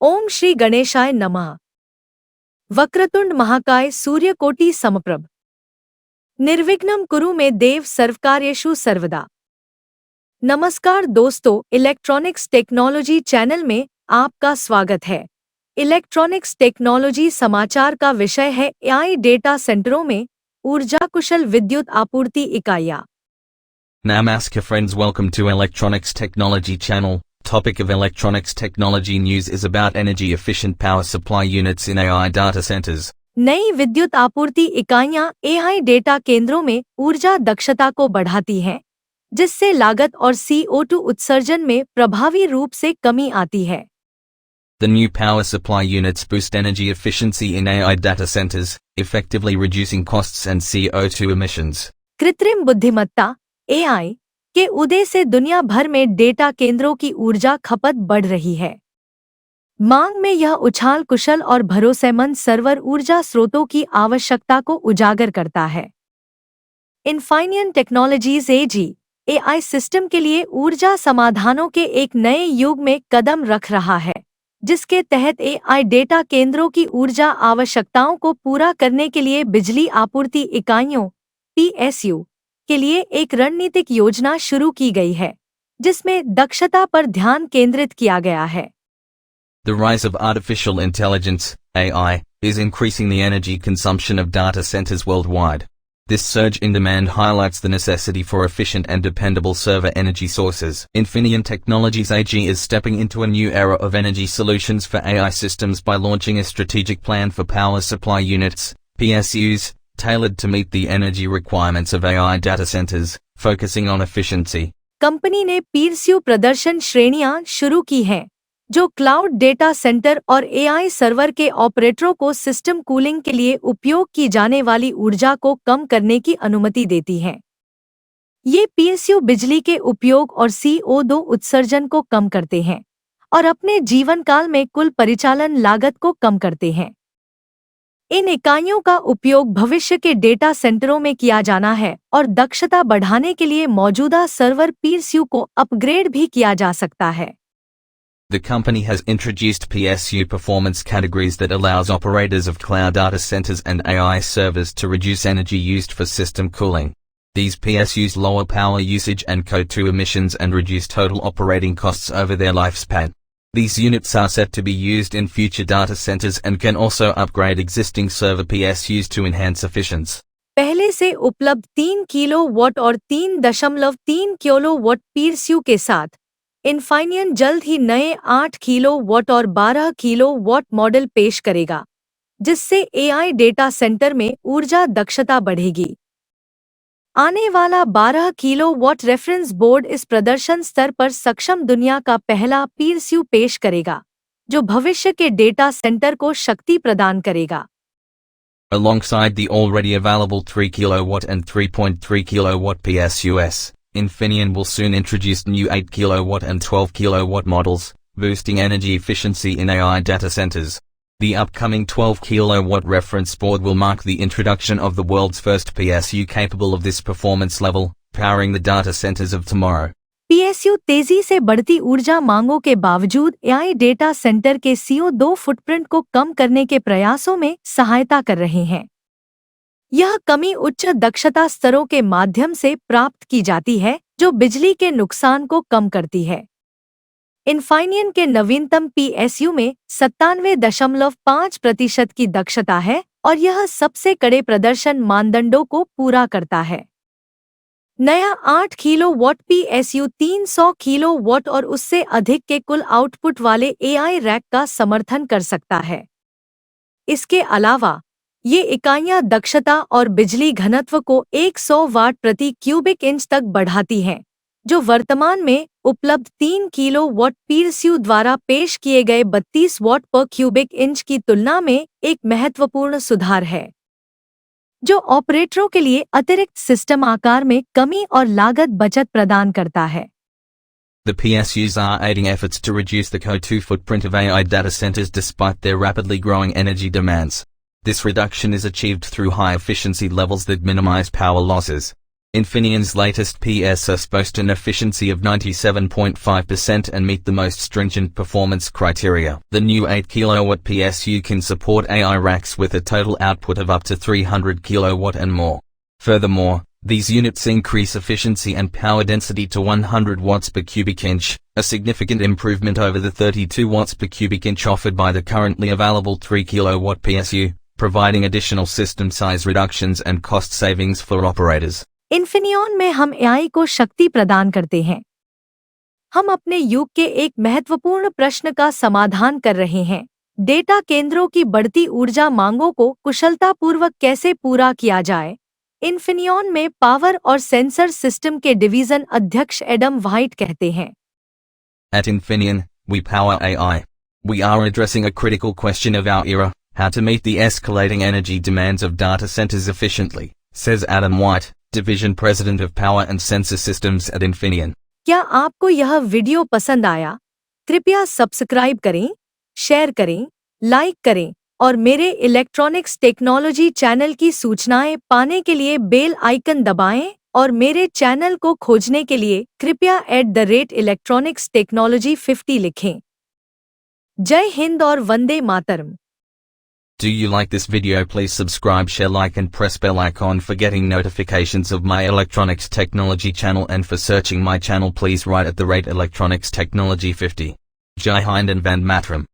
ओम श्री गणेशाय नमः। वक्रतुंड महाकाय सूर्यकोटि समप्रभ। निर्विघ्नं कुरु मे देव सर्वकार्येषु सर्वदा। नमस्कार दोस्तों, इलेक्ट्रॉनिक्स टेक्नोलॉजी चैनल में आपका स्वागत है। इलेक्ट्रॉनिक्स टेक्नोलॉजी समाचार का विषय है एआई डेटा सेंटरों में ऊर्जा कुशल विद्युत आपूर्ति इकाइयां। Namaskar friends, welcome to Electronics Technology channel. Topic of electronics technology news is about energy efficient power supply units in AI data centers. नई विद्युत आपूर्ति इकाइयां एआई डेटा केंद्रों में ऊर्जा दक्षता को बढ़ाती हैं, जिससे लागत और CO2 उत्सर्जन में प्रभावी रूप से कमी आती है। The new power supply units boost energy efficiency in AI data centers, effectively reducing costs and CO2 emissions. कृत्रिम बुद्धिमत्ता AI के उदय से दुनिया भर में डेटा केंद्रों की ऊर्जा खपत बढ़ रही है। मांग में यह उछाल कुशल और भरोसेमंद सर्वर ऊर्जा स्रोतों की आवश्यकता को उजागर करता है। इनफाइनियन टेक्नोलॉजीज एजी AI सिस्टम के लिए ऊर्जा समाधानों के एक नए युग में कदम रख रहा है, जिसके तहत AI डेटा केंद्रों की ऊर्जा आवश्यकताओं को पूरा करने के लिए बिजली आपूर्ति इकाइयों PSU के लिए एक रणनीतिक योजना शुरू की गई है, जिसमें दक्षता पर ध्यान केंद्रित किया गया है। The rise of artificial intelligence, AI, is increasing the energy consumption of data centers worldwide. This surge in demand highlights the necessity for efficient and dependable server energy sources. Infineon Technologies AG is stepping into a new era of energy solutions for AI systems by launching a strategic plan for power supply units, PSUs, tailored to meet the energy requirements of AI data centers, focusing on efficiency. Company ने PSU प्रदर्शन श्रेणियां शुरू की हैं, जो cloud data centre और AI server के ऑपरेटरों को सिस्टम कूलिंग के लिए उपयोग की जाने वाली ऊर्जा को कम करने की अनुमति देती हैं। ये PSU बिजली के उपयोग और CO2 उत्सर्जन को कम करते हैं और अपने जीवनकाल में कुल परिचालन लागत को कम करते हैं। इन इकाइयों का उपयोग भविष्य के डेटा सेंटरों में किया जाना है और दक्षता बढ़ाने के लिए मौजूदा सर्वर PSU को अपग्रेड भी किया जा सकता है। The company has introduced PSU performance categories that allows operators of cloud data centers and AI servers to reduce energy used for system cooling. These PSUs lower power usage and CO2 emissions and reduce total operating costs over their lifespan. These units are set to be used in future data centers and can also upgrade existing server PSUs to enhance efficiency. पहले से उपलब्ध 3 kilowatt और 3.3 kilowatt PSU के साथ इनफाइनियन जल्द ही नए 8 kilowatt और 12 kilowatt model पेश करेगा, जिससे AI डेटा सेंटर में ऊर्जा दक्षता बढ़ेगी। आने वाला 12 किलोवाट रेफरेंस बोर्ड इस प्रदर्शन स्तर पर सक्षम दुनिया का पहला PSU पेश करेगा, जो भविष्य के डेटा सेंटर को शक्ति प्रदान करेगा। Alongside the already available 3 kW and 3.3 kW PSUs, Infineon will soon introduce new 8 kW and 12 kW models, boosting energy efficiency in AI data centers. The upcoming 12 kW reference board will mark the introduction of the world's first PSU capable of this performance level, powering the data centers of tomorrow. PSU तेजी से बढ़ती ऊर्जा मांगों के बावजूद AI data centre के CO2 footprint को कम करने के प्रयासों में सहायता कर रहे हैं। यह कमी उच्च दक्षता स्तरों के माध्यम से प्राप्त की जाती है, जो बिजली के नुकसान को कम करती है। इनफाइनियन के नवीनतम PSU में 97.5% की दक्षता है और यह सबसे कड़े प्रदर्शन मानदंडों को पूरा करता है। नया 8 किलोवाट PSU 300 किलोवाट और उससे अधिक के कुल आउटपुट वाले AI रैक का समर्थन कर सकता है। इसके अलावा ये इकाइयां दक्षता और बिजली घनत्व को 100 वाट प्रति क्यूबिक इंच तक बढ़ाती हैं, जो वर्तमान में उपलब्ध 3 किलोवाट PSU द्वारा पेश किए गए 32 वाट पर क्यूबिक इंच की तुलना में एक महत्वपूर्ण सुधार है, जो ऑपरेटरों के लिए अतिरिक्त सिस्टम आकार में कमी और लागत बचत प्रदान करता है। The PSUs are aiding efforts to reduce the CO2 footprint of AI data centers despite their rapidly growing energy demands. This reduction is achieved through high efficiency levels that minimize power losses. Infineon's latest PSUs boast an efficiency of 97.5% and meet the most stringent performance criteria. The new 8 kW PSU can support AI racks with a total output of up to 300 kW and more. Furthermore, these units increase efficiency and power density to 100 watts per cubic inch, a significant improvement over the 32 watts per cubic inch offered by the currently available 3 kW PSU, providing additional system size reductions and cost savings for operators. Infineon में हम AI को शक्ति प्रदान करते हैं। हम अपने युग के एक महत्वपूर्ण प्रश्न का समाधान कर रहे हैं। डेटा केंद्रों की बढ़ती ऊर्जा मांगों को कुशलतापूर्वक कैसे पूरा किया जाए। इन्फिनियन में पावर और सेंसर सिस्टम के डिवीजन अध्यक्ष एडम व्हाइट कहते हैं। At Infineon, we power AI. We are addressing a critical question of our era, how to meet the escalating energy demands of data centers efficiently, says Adam White, Division President of Power and Sensor Systems at Infineon. क्या आपको यह video पसंद आया? कृपया subscribe करें, share करें, like करें और मेरे इलेक्ट्रॉनिक्स टेक्नोलॉजी चैनल की सूचनाएं पाने के लिए बेल आइकन दबाएं और मेरे चैनल को खोजने के लिए कृपया @electronicsTechnology50 लिखें। जय हिंद और Vande Mataram. Do you like this video? Please subscribe, share, like and press bell icon for getting notifications of my electronics technology channel, and for searching my channel please write @electronics technology 50. Jai Hind and Vande Mataram.